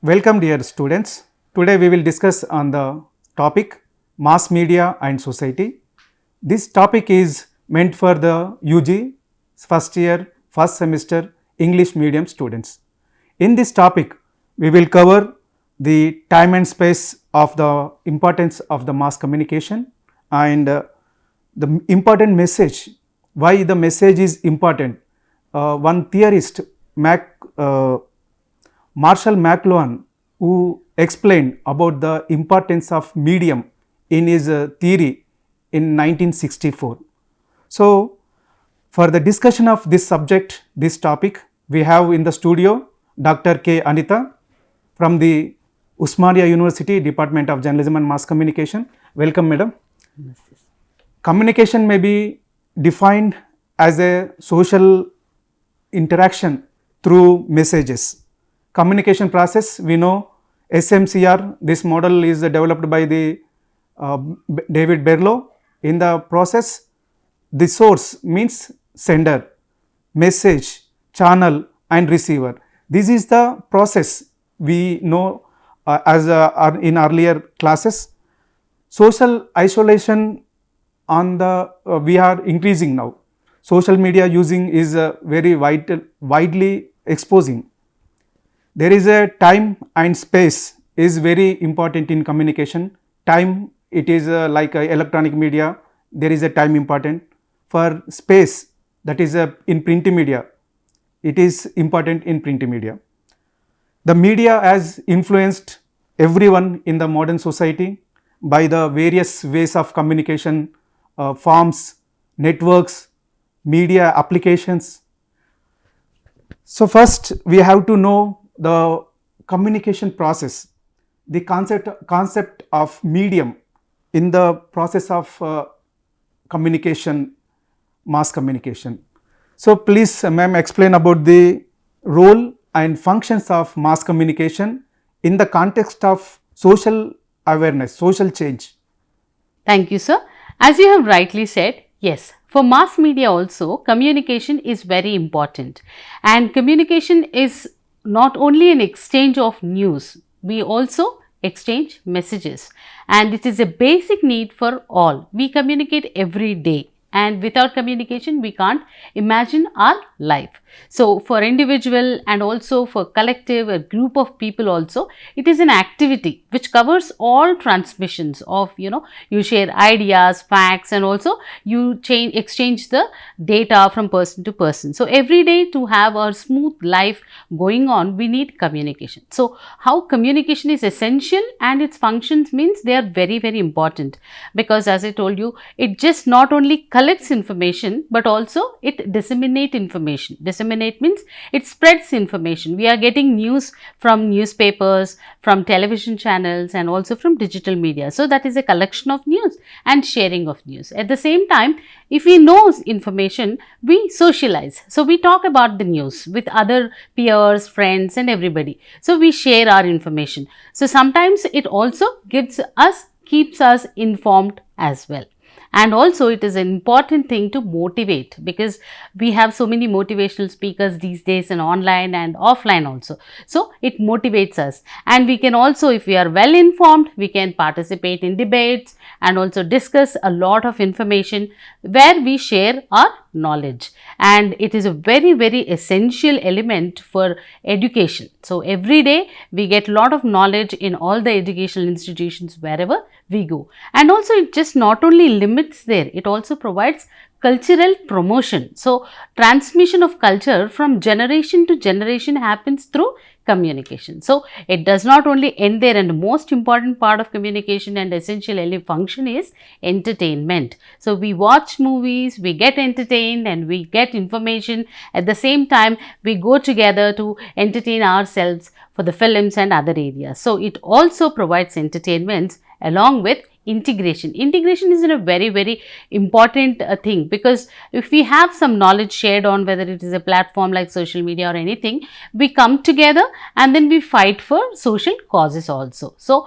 Welcome dear students. Today we will discuss on the topic mass media and society. This topic is meant for the UG first year, first semester English medium students. In this topic, we will cover the time and space of the importance of the mass communication and the important message, why the message is important. One theorist, Marshall McLuhan, who explained about the importance of medium in his theory in 1964. So, for the discussion of this subject, this topic, we have in the studio Dr. K. Anita from the Usmania University Department of Journalism and Mass Communication. Welcome, madam. Communication may be defined as a social interaction through messages. Communication process, we know SMCR, this model is developed by the David Berlow. In the process, the source means sender, message, channel and receiver. This is the process we know in earlier classes. Social isolation on the we are increasing now. Social media using is very widely exposing. There is a time and space is very important in communication. Time, it is like electronic media, there is a time important. For space, that is in print media, it is important in print media. The media has influenced everyone in the modern society by the various ways of communication, forms, networks, media applications. So, first we have to know the communication process, the concept of medium in the process of communication, mass communication. So, please ma'am explain about the role and functions of mass communication in the context of social awareness, social change. Thank you, sir. As you have rightly said, yes, for mass media also communication is very important, and communication is not only an exchange of news, we also exchange messages, and it is a basic need for all. We communicate every day, and without communication we can't imagine our life. So, for individual and also for collective, a group of people also, it is an activity which covers all transmissions of, you share ideas, facts, and also you exchange the data from person to person. So, every day to have our smooth life going on, we need communication. So, how communication is essential and its functions means they are very, very important, because as I told you, it just not only collects information but also it disseminates information. Disseminate means it spreads information. We are getting news from newspapers, from television channels and also from digital media. So, that is a collection of news and sharing of news. At the same time, if we know information, we socialize. So, we talk about the news with other peers, friends and everybody. So, we share our information. So, sometimes it also keeps us informed as well. And also it is an important thing to motivate, because we have so many motivational speakers these days and online and offline also. So, it motivates us, and we can also, if we are well informed, we can participate in debates and also discuss a lot of information where we share our knowledge, and it is a very, very essential element for education. So, every day we get lot of knowledge in all the educational institutions wherever we go, and also it just not only limits there, it also provides cultural promotion. So, transmission of culture from generation to generation happens through communication. So, it does not only end there, and the most important part of communication and essential function is entertainment. So, we watch movies, we get entertained and we get information. At the same time, we go together to entertain ourselves for the films and other areas. So, it also provides entertainments along with integration. Integration is a very, very important thing, because if we have some knowledge shared on, whether it is a platform like social media or anything, we come together and then we fight for social causes also. So,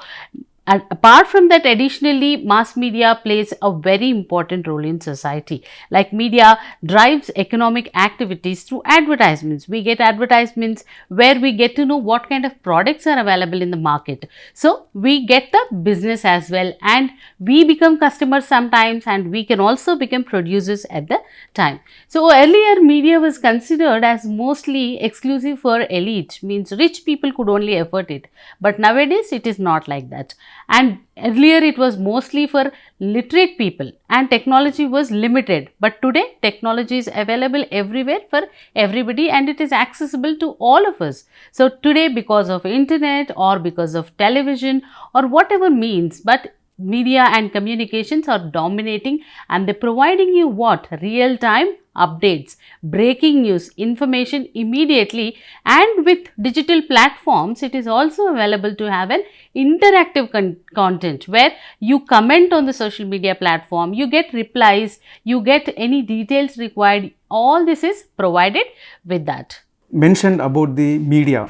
And apart from that, additionally, mass media plays a very important role in society. Like media drives economic activities through advertisements. We get advertisements where we get to know what kind of products are available in the market. So we get the business as well, and we become customers sometimes, and we can also become producers at the time. So earlier media was considered as mostly exclusive for elite, means rich people could only afford it. But nowadays it is not like that. And earlier it was mostly for literate people and technology was limited, but today technology is available everywhere for everybody and it is accessible to all of us. So today, because of internet or because of television or whatever means, but media and communications are dominating, and they're providing you what? Real time updates, breaking news, information immediately. And with digital platforms, it is also available to have an interactive content where you comment on the social media platform, you get replies, you get any details required. All this is provided with that. Mentioned about the media.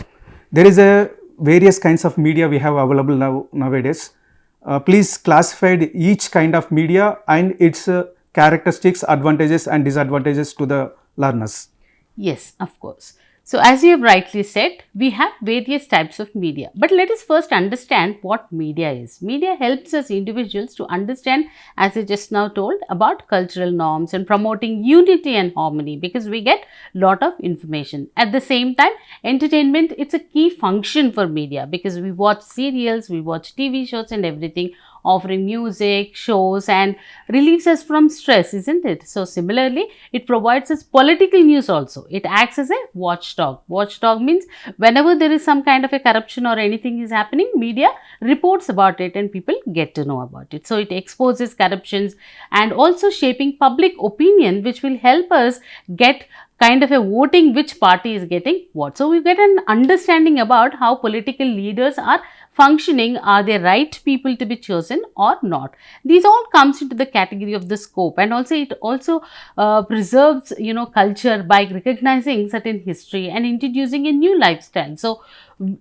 There is a various kinds of media we have available nowadays. Please classify each kind of media and its characteristics, advantages and disadvantages to the learners. Yes, of course. So, as you have rightly said, we have various types of media. But let us first understand what media is. Media helps us individuals to understand, as I just now told, about cultural norms and promoting unity and harmony, because we get lot of information. At the same time, entertainment, it's a key function for media, because we watch serials, we watch TV shows and everything, offering music, shows and relieves us from stress, isn't it? So similarly, it provides us political news also. It acts as a watchdog. Watchdog means whenever there is some kind of a corruption or anything is happening, media reports about it and people get to know about it. So it exposes corruptions and also shaping public opinion, which will help us get kind of a voting which party is getting what. So we get an understanding about how political leaders are functioning, are they right people to be chosen or not. These all comes into the category of the scope, and also it also preserves culture by recognizing certain history and introducing a new lifestyle. So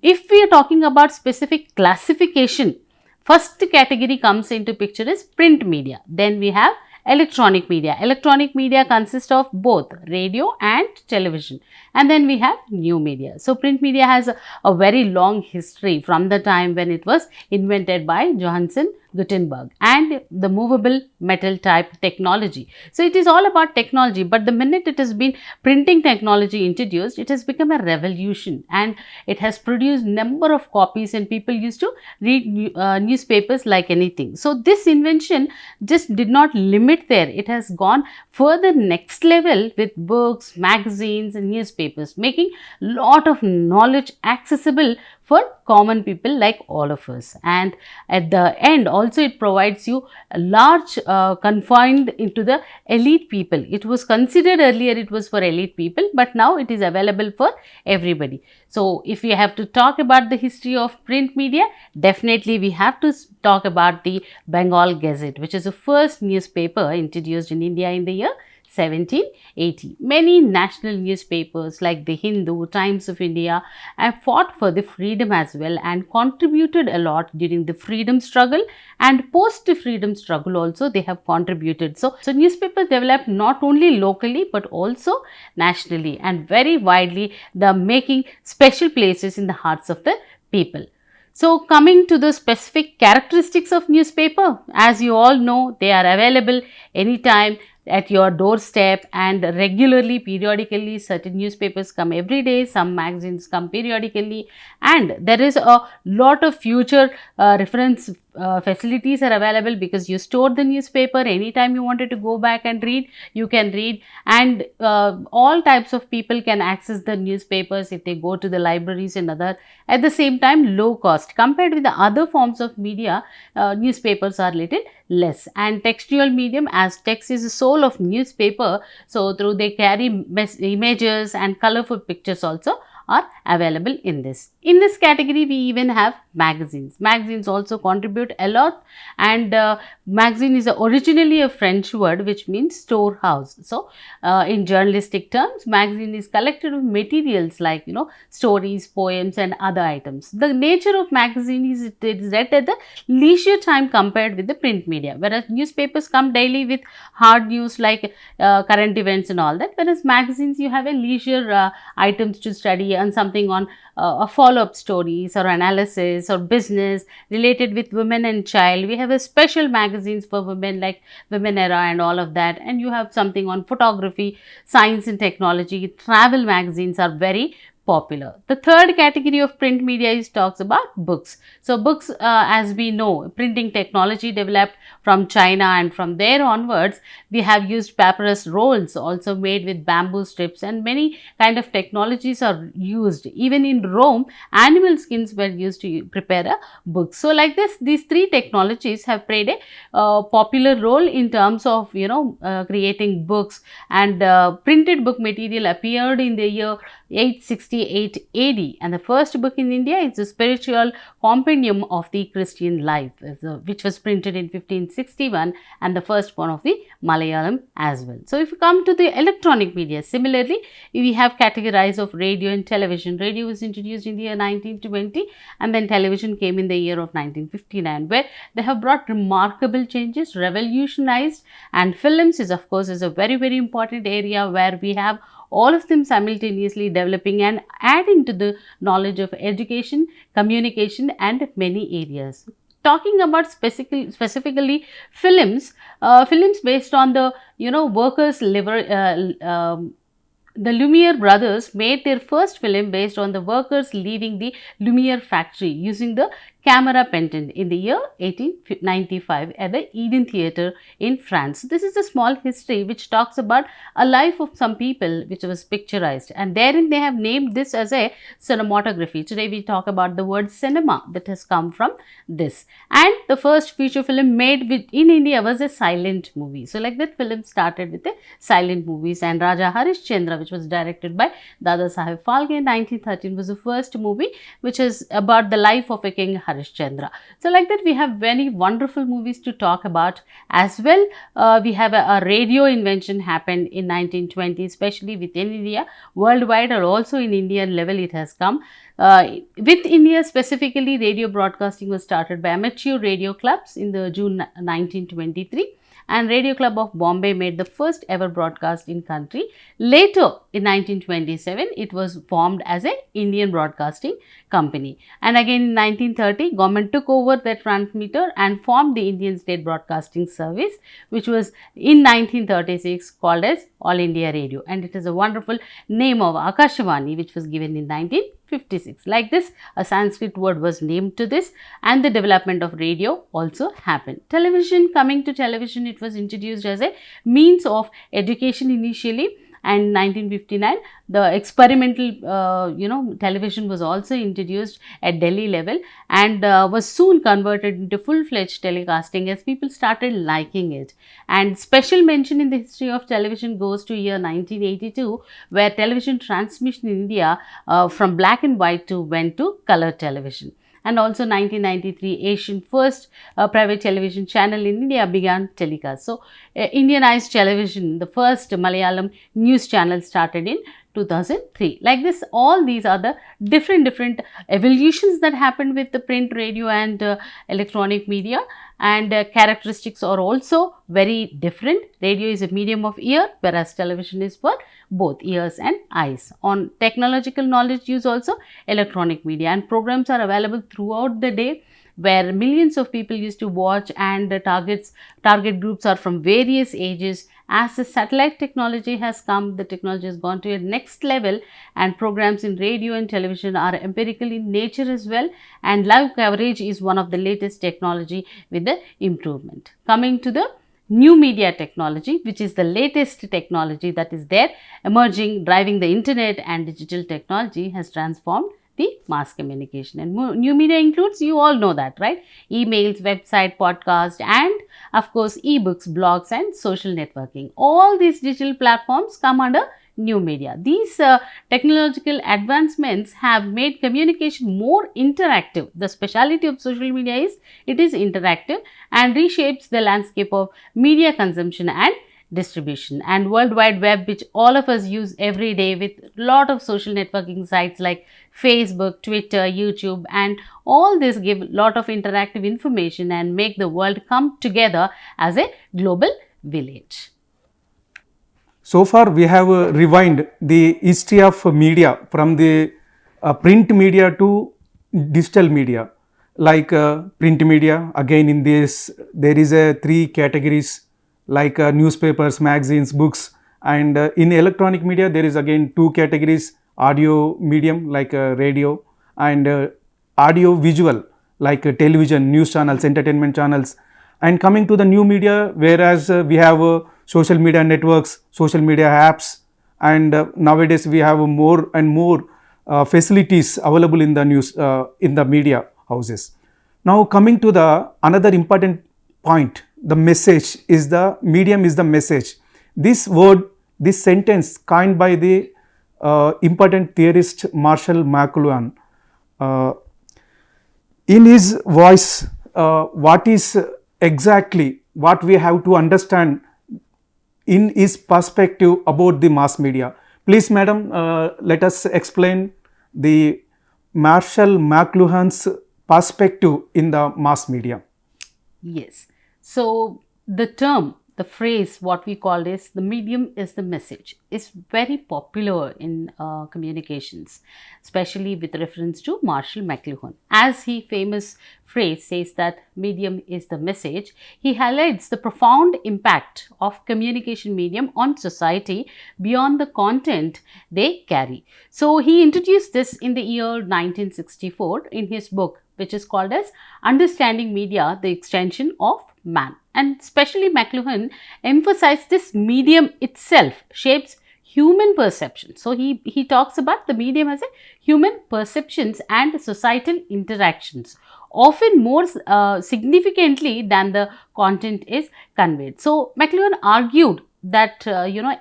if we are talking about specific classification, first category comes into picture is print media. Then we have electronic media. Electronic media consists of both radio and television. And then we have new media. So print media has a very long history from the time when it was invented by Johannes Gutenberg and the movable metal type technology. So it is all about technology, but the minute it has been printing technology introduced, it has become a revolution and it has produced number of copies and people used to read newspapers like anything. So this invention just did not limit there. It has gone further next level with books, magazines and newspapers, making lot of knowledge accessible for common people like all of us. And at the end also it provides you a large confined into the elite people. It was considered earlier it was for elite people, but now it is available for everybody. So if we have to talk about the history of print media, definitely we have to talk about the Bengal Gazette, which is the first newspaper introduced in India in the year 1780. Many national newspapers like the Hindu, Times of India have fought for the freedom as well and contributed a lot during the freedom struggle, and post the freedom struggle also they have contributed. So newspapers developed not only locally but also nationally and very widely, the making special places in the hearts of the people. So coming to the specific characteristics of newspaper, as you all know, they are available anytime at your doorstep and regularly, periodically. Certain newspapers come every day, some magazines come periodically, and there is a lot of future reference facilities are available because you store the newspaper anytime you wanted to go back and read, you can read, and all types of people can access the newspapers if they go to the libraries and other. At the same time, low cost compared with the other forms of media, newspapers are little less. And textual medium, as text is the soul of newspaper, so through they carry images and colorful pictures also are available in this. In this category, we even have magazines. Magazines also contribute a lot, and magazine is originally a French word which means storehouse. So, in journalistic terms, magazine is collected of materials like, stories, poems and other items. The nature of magazine is it is read at the leisure time compared with the print media, whereas newspapers come daily with hard news like current events and all that, whereas magazines you have a leisure items to study and something on a follow-up stories or analysis or business related with women and child. We have a special magazines for women like Women Era and all of that, and you have something on photography, science and technology. Travel magazines are very popular. The third category of print media is talks about books. So books, as we know, printing technology developed from China, and from there onwards we have used papyrus rolls also made with bamboo strips, and many kind of technologies are used. Even in Rome, animal skins were used to prepare a book. So like this, these three technologies have played a popular role in terms of creating books, and printed book material appeared in the year 868 AD, and the first book in India is the spiritual compendium of the Christian life, which was printed in 1561, and the first one of the Malayalam as well. So if you come to the electronic media, similarly we have categorized of radio and television. Radio was introduced in the year 1920, and then television came in the year of 1959, where they have brought remarkable changes, revolutionized, and films is of course is a very, very important area where we have all of them simultaneously developing and adding to the knowledge of education, communication and many areas. Talking about specifically films, films based on the workers' the Lumiere brothers made their first film based on the workers leaving the Lumiere factory using the camera pendant in the year 1895 at the Eden Theatre in France. This is a small history which talks about a life of some people which was picturized, and therein they have named this as a cinematography. Today we talk about the word cinema that has come from this, and the first feature film made in India was a silent movie. So like that, film started with the silent movies, and Raja Harishchandra, which was directed by Dada Saheb Phalke in 1913, was the first movie which is about the life of a king Harishchandra. So like that, we have very wonderful movies to talk about as well. We have a radio invention happened in 1920, especially within India. Worldwide or also in Indian level it has come. With India specifically, radio broadcasting was started by amateur radio clubs in the June 1923. And Radio Club of Bombay made the first ever broadcast in country. Later in 1927, it was formed as a Indian Broadcasting Company. And again in 1930, government took over the transmitter and formed the Indian State Broadcasting Service, which was in 1936 called as All India Radio. And it is a wonderful name of Akashvani, which was given in 1956. Like this, a Sanskrit word was named to this, and the development of radio also happened. Television, coming to television, it was introduced as a means of education initially, and 1959 the experimental television was also introduced at Delhi level, and was soon converted into full-fledged telecasting as people started liking it. And special mention in the history of television goes to year 1982, where television transmission in India from black and white went to color television. And also 1993, Asian first private television channel in India began telecast. So, Indianized television, the first Malayalam news channel started in 2003. Like this, all these are the different evolutions that happened with the print, radio and electronic media, and characteristics are also very different. Radio is a medium of ear, whereas television is for both ears and eyes. On technological knowledge use also, electronic media and programs are available throughout the day, where millions of people used to watch, and the target groups are from various ages. As the satellite technology has come, the technology has gone to a next level, and programs in radio and television are empirical in nature as well, and live coverage is one of the latest technology with the improvement. Coming to the new media technology, which is the latest technology that is there emerging, driving the internet, and digital technology has transformed the mass communication. And new media includes, you all know that, right? Emails, website, podcast, and of course ebooks, blogs and social networking. All these digital platforms come under new media. These technological advancements have made communication more interactive. The speciality of social media is it is interactive and reshapes the landscape of media consumption and distribution. And World Wide Web, which all of us use every day, with lot of social networking sites like Facebook, Twitter, YouTube, and all this give lot of interactive information and make the world come together as a global village. So far we have rewind the history of media from the print media to digital media. Like print media, again in this there is a three categories like newspapers, magazines, books, and in electronic media there is again two categories: audio medium like radio, and audio visual like television, news channels, entertainment channels. And coming to the new media, whereas we have social media networks, social media apps, and nowadays we have more and more facilities available in the news in the media houses. Now coming to the another important point, the message is the medium is the message. This word, this sentence coined by the important theorist Marshall McLuhan. In his voice, what is exactly what we have to understand in his perspective about the mass media. Please, madam, let us explain the Marshall McLuhan's perspective in the mass media. Yes. So the term, the phrase, what we call is the medium is the message, is very popular in communications, especially with reference to Marshall McLuhan. As he famous phrase says that medium is the message, he highlights the profound impact of communication medium on society beyond the content they carry. So he introduced this in the year 1964 in his book, which is called as Understanding Media, the Extension of Man. And especially McLuhan emphasized this medium itself shapes human perception. So he talks about the medium as a human perceptions and societal interactions, often more significantly than the content is conveyed. So McLuhan argued that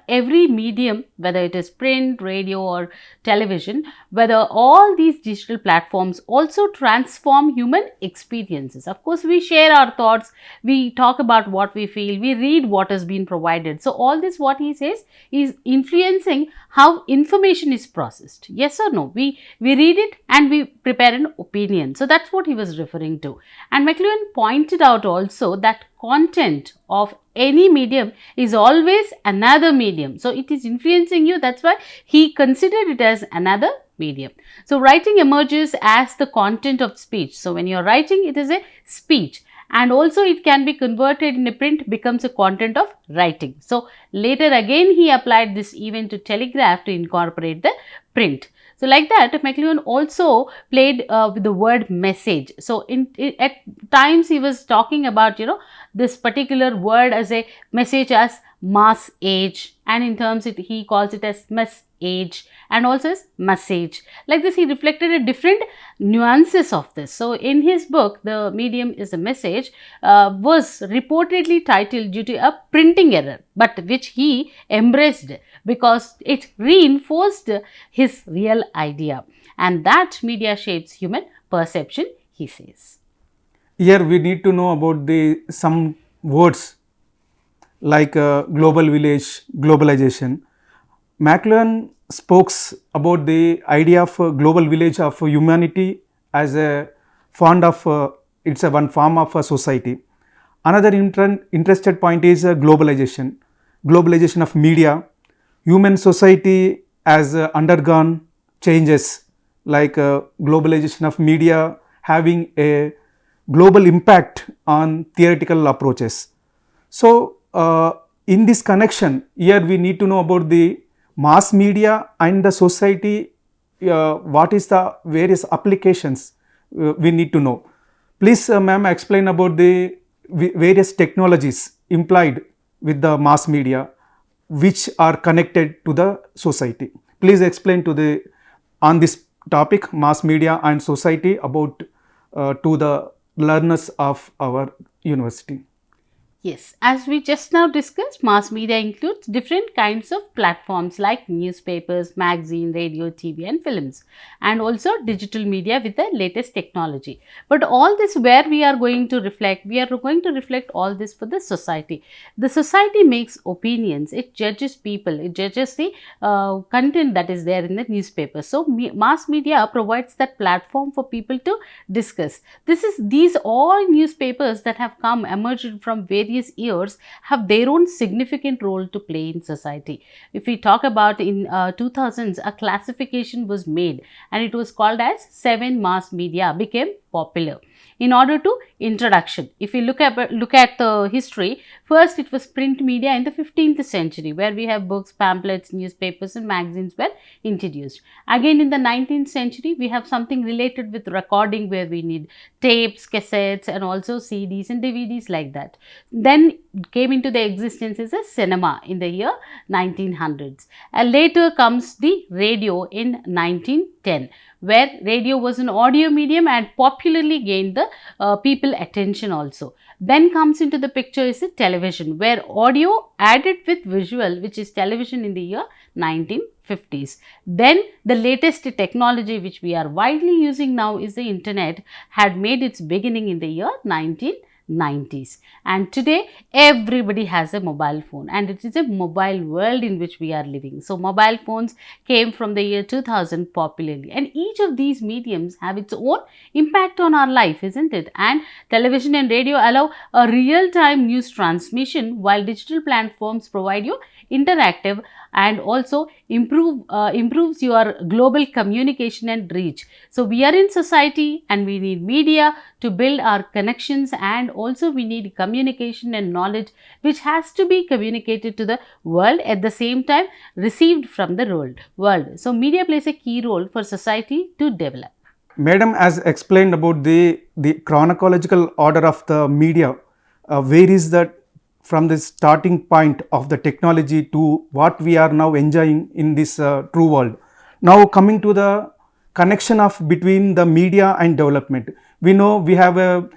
every medium, whether it is print, radio, or television, whether all these digital platforms also transform human experiences. Of course, we share our thoughts, we talk about what we feel, we read what has been provided. So all this, what he says, is influencing how information is processed. Yes or no? We read it and we prepare an opinion. So that's what he was referring to. And McLuhan pointed out also that content of any medium is always another medium. So it is influencing you. That's why he considered it as another medium. So writing emerges as the content of speech. So when you're writing, it is a speech. And also it can be converted in a print, becomes a content of writing. So later again he applied this even to telegraph to incorporate the print. So like that, McLuhan also played with the word message. So at times he was talking about this particular word as a message as mass age, and in terms he calls it as mess age and also as message. Like this, he reflected a different nuances of this. So in his book, The Medium is a Message, was reportedly titled due to a printing error, but which he embraced because it reinforced his real idea, and that media shapes human perception, he says. Here we need to know about the some words like global village, globalization. McLuhan spoke about the idea of global village of humanity as a fond of it's a one form of a society. Another interested point is globalization, globalization of media. Human society has undergone changes like globalization of media having a global impact on theoretical approaches. So in this connection, here we need to know about the mass media and the society, what is the various applications we need to know. Please ma'am, explain about the various technologies implied with the mass media which are connected to the society. Please explain to on this topic, mass media and society, about to the learners of our university. Yes, as we just now discussed, mass media includes different kinds of platforms like newspapers, magazine, radio, TV and films, and also digital media with the latest technology. But all this where we are going to reflect, we are going to reflect all this for the society. The society makes opinions, it judges people, it judges the content that is there in the newspaper. So, mass media provides that platform for people to discuss. These all newspapers that have come emerged from various years have their own significant role to play in society. If we talk about in 2000s, a classification was made and it was called as 7 mass media became popular. In order to introduction, if we look at the history, first it was print media in the 15th century where we have books, pamphlets, newspapers and magazines were introduced. Again in the 19th century we have something related with recording where we need tapes, cassettes and also CDs and DVDs like that. Then came into the existence is a cinema in the year 1900s. And later comes the radio in 1910 where radio was an audio medium and popularly gained the people attention also. Then comes into the picture is the television where audio added with visual, which is television in the year 1950s. Then the latest technology which we are widely using now is the internet had made its beginning in the year 1990s, and today everybody has a mobile phone and it is a mobile world in which we are living. So mobile phones came from the year 2000 popularly, and each of these mediums have its own impact on our life, isn't it? And television and radio allow a real time news transmission while digital platforms provide you interactive and also improves your global communication and reach. So we are in society and we need media to build our connections, and also we need communication and knowledge which has to be communicated to the world at the same time received from the world. So media plays a key role for society to develop. Madam has explained about the chronological order of the media. Where is that from the starting point of the technology to what we are now enjoying in this true world. Now coming to the connection of between the media and development. We know we have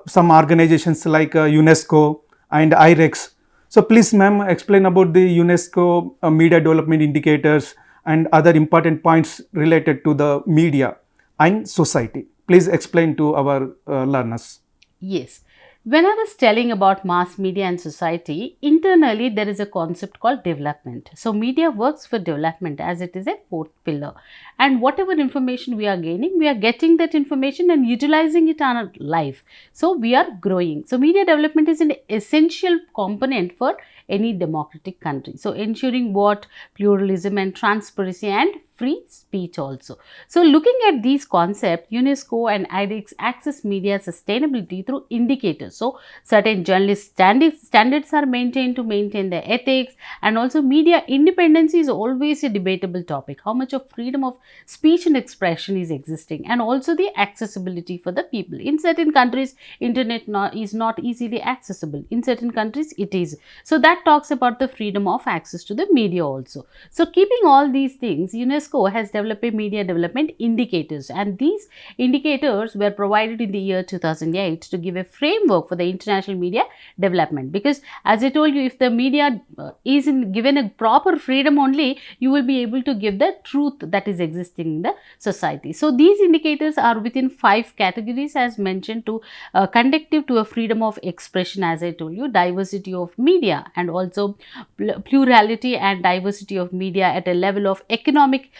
some organizations like UNESCO and IREX. So please ma'am explain about the UNESCO media development indicators and other important points related to the media and society. Please explain to our learners. Yes. When I was telling about mass media and society, internally there is a concept called development. So media works for development as it is a fourth pillar. And whatever information we are gaining, we are getting that information and utilizing it on our life. So we are growing. So media development is an essential component for any democratic country. So ensuring what pluralism and transparency and free speech also. So looking at these concepts, UNESCO and IREX access media sustainability through indicators. So certain journalist standards are maintained to maintain the ethics, and also media independence is always a debatable topic. How much of freedom of speech and expression is existing, and also the accessibility for the people. In certain countries, internet is not easily accessible. In certain countries, it is. So that talks about the freedom of access to the media also. So keeping all these things, UNESCO has developed a media development indicators, and these indicators were provided in the year 2008 to give a framework for the international media development. Because as I told you, if the media is given a proper freedom only, you will be able to give the truth that is existing in the society. So these indicators are within 5 categories as mentioned, to conducive to a freedom of expression, as I told you, diversity of media, and also plurality and diversity of media at a level of economic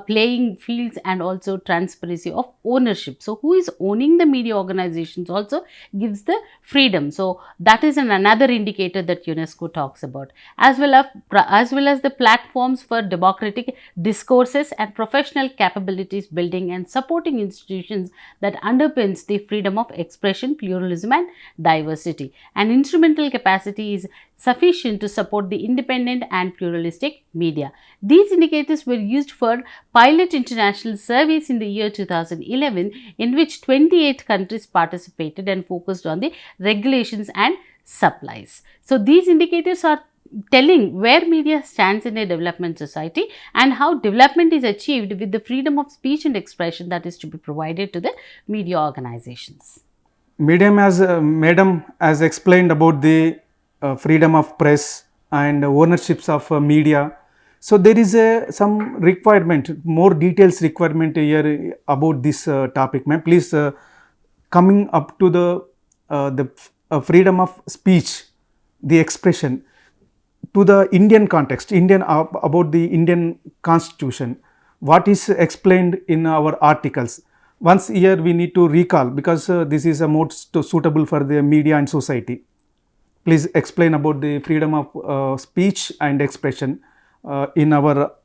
playing fields, and also transparency of ownership. So who is owning the media organizations also gives the freedom. So that is another indicator that UNESCO talks about, as well as the platforms for democratic discourses and professional capabilities building and supporting institutions that underpins the freedom of expression, pluralism and diversity. And instrumental capacity is sufficient to support the independent and pluralistic media. These indicators were used for pilot international surveys in the year 2011, in which 28 countries participated and focused on the regulations and supplies. So these indicators are telling where media stands in a development society and how development is achieved with the freedom of speech and expression that is to be provided to the media organizations. Madam has explained about the freedom of press and ownerships of media. So there is some requirement, more details requirement here about this topic, ma'am. Please coming up to the freedom of speech, the expression to the Indian context, about the Indian Constitution, what is explained in our articles. Once here we need to recall because this is a most suitable for the media and society. Please explain about the freedom of speech and expression in our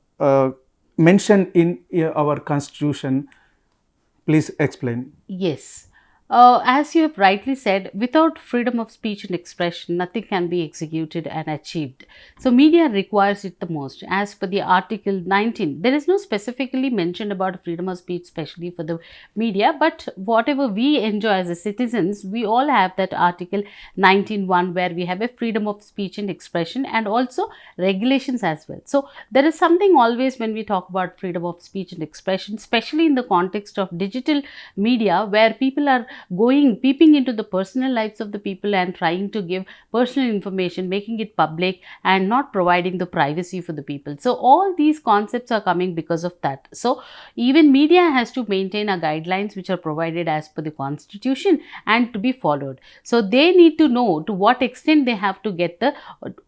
mention in our Constitution. Please explain. Yes. As you have rightly said, without freedom of speech and expression, nothing can be executed and achieved. So, media requires it the most. As per the Article 19, there is no specifically mentioned about freedom of speech, especially for the media, but whatever we enjoy as a citizens, we all have that Article 19(1) where we have a freedom of speech and expression and also regulations as well. So, there is something always when we talk about freedom of speech and expression, especially in the context of digital media where people are peeping into the personal lives of the people and trying to give personal information, making it public and not providing the privacy for the people. So all these concepts are coming because of that. So even media has to maintain a guidelines which are provided as per the constitution and to be followed. So they need to know to what extent they have to get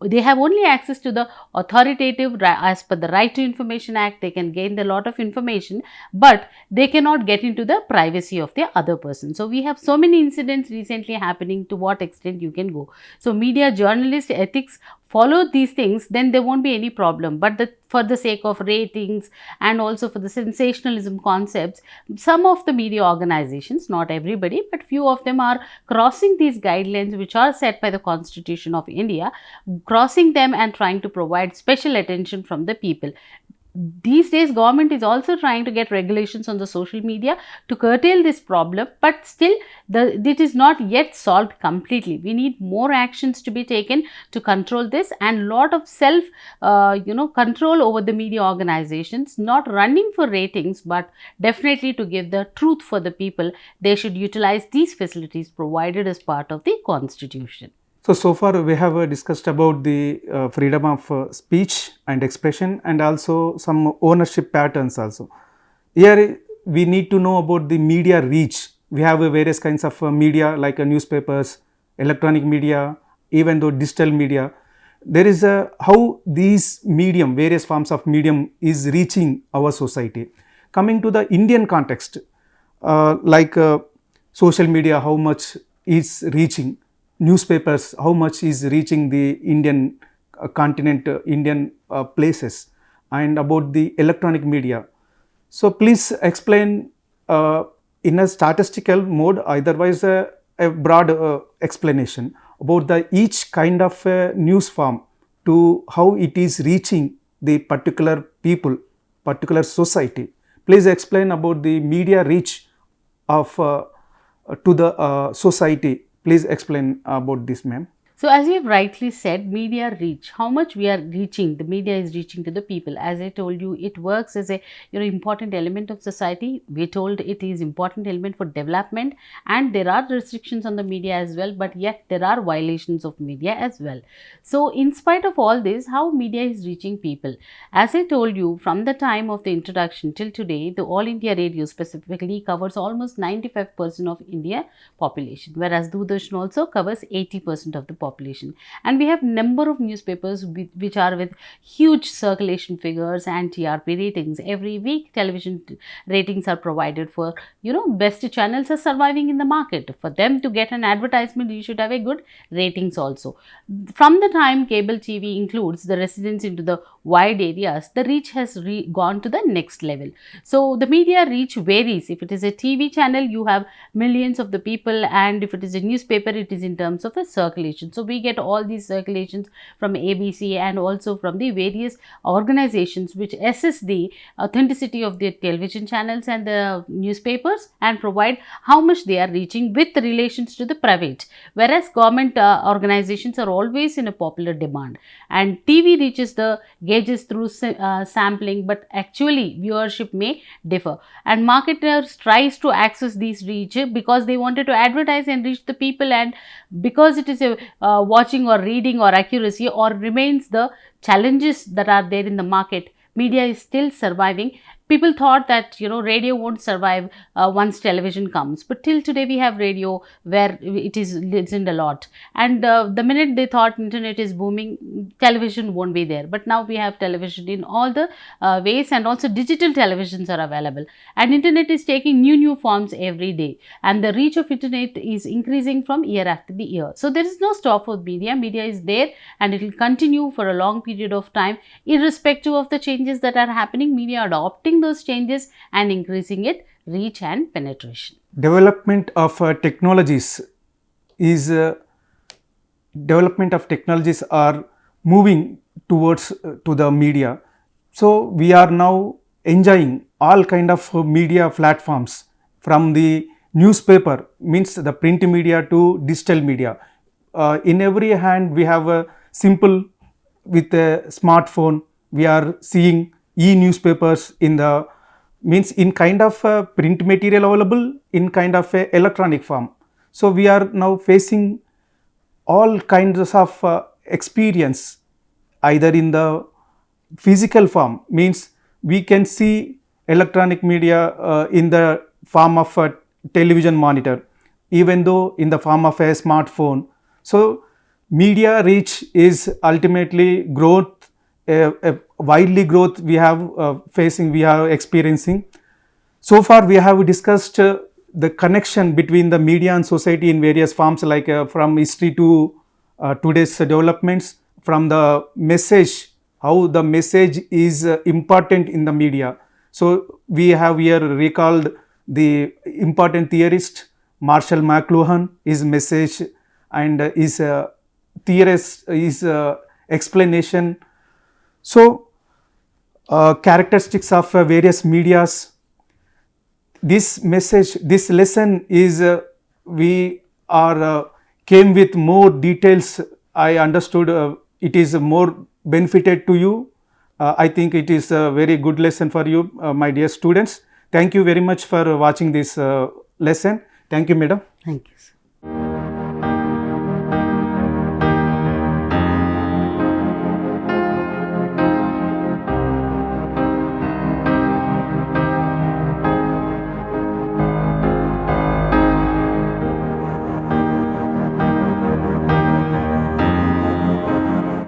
they have only access to the authoritative as per the Right to Information Act. They can gain a lot of information, but they cannot get into the privacy of the other person. So we have so many incidents recently happening, to what extent you can go. So media, journalist, ethics follow these things, then there won't be any problem. But for the sake of ratings and also for the sensationalism concepts, some of the media organizations, not everybody, but few of them are crossing these guidelines which are set by the Constitution of India, crossing them and trying to provide special attention from the people. These days government is also trying to get regulations on the social media to curtail this problem, but still it is not yet solved completely. We need more actions to be taken to control this, and lot of self control over the media organizations, not running for ratings but definitely to give the truth for the people. They should utilize these facilities provided as part of the constitution. So far we have discussed about the freedom of speech and expression and also some ownership patterns also. Here we need to know about the media reach. We have various kinds of media like newspapers, electronic media, even though digital media. There is how these medium, various forms of medium is reaching our society. Coming to the Indian context, social media, how much is reaching, newspapers, how much is reaching the Indian continent, Indian places, and about the electronic media. So please explain in a statistical mode, otherwise a broad explanation about each kind of news form to how it is reaching the particular people, particular society. Please explain about the media reach of to the society. Please explain about this, ma'am. So as you have rightly said, media reach, how much we are reaching, the media is reaching to the people. As I told you, it works as a important element of society. We told it is important element for development, and there are restrictions on the media as well, but yet there are violations of media as well. So in spite of all this, how media is reaching people? As I told you, from the time of the introduction till today, the All India Radio specifically covers almost 95% of India population, whereas Doordarshan also covers 80% of the population. And we have number of newspapers which are with huge circulation figures and TRP ratings. Every week television ratings are provided for, best channels are surviving in the market. For them to get an advertisement, you should have a good ratings also. From the time cable TV includes the residents into the wide areas, the reach has gone to the next level. So the media reach varies. If it is a TV channel, you have millions of the people, and if it is a newspaper, it is in terms of the circulation. So we get all these circulations from ABC and also from the various organizations which assess the authenticity of the television channels and the newspapers and provide how much they are reaching with relations to the private, whereas government organizations are always in a popular demand, and TV reaches the gauges through sampling, but actually viewership may differ, and marketers tries to access these reach because they wanted to advertise and reach the people, and because it is a watching or reading or accuracy or remains the challenges that are there in the market, media is still surviving. People thought that radio won't survive once television comes, but till today we have radio where it is listened a lot, and the minute they thought internet is booming, television won't be there, but now we have television in all the ways, and also digital televisions are available, and internet is taking new forms every day, and the reach of internet is increasing from year after the year. So there is no stop for media is there, and it will continue for a long period of time irrespective of the changes that are happening. Media adopting those changes and increasing its reach and penetration. Development of technologies is development of technologies are moving towards to the media. So we are now enjoying all kind of media platforms, from the newspaper, means the print media, to digital media. In every hand we have a simple, with a smartphone we are seeing e-newspapers in the, means in kind of print material available in kind of a electronic form. So we are now facing all kinds of experience either in the physical form, means we can see electronic media in the form of a television monitor, even though in the form of a smartphone. So media reach is ultimately growth, a widely growth we have facing, we are experiencing. So far we have discussed the connection between the media and society in various forms, like from history to today's developments, from the message, how the message is important in the media. So we have here recalled the important theorist Marshall McLuhan, his message and his theorist, his explanation. So characteristics of various medias. This message, this lesson is we are came with more details. I understood it is more benefited to you. I think it is a very good lesson for you, my dear students. Thank you very much for watching this lesson. Thank you, madam. Thank you.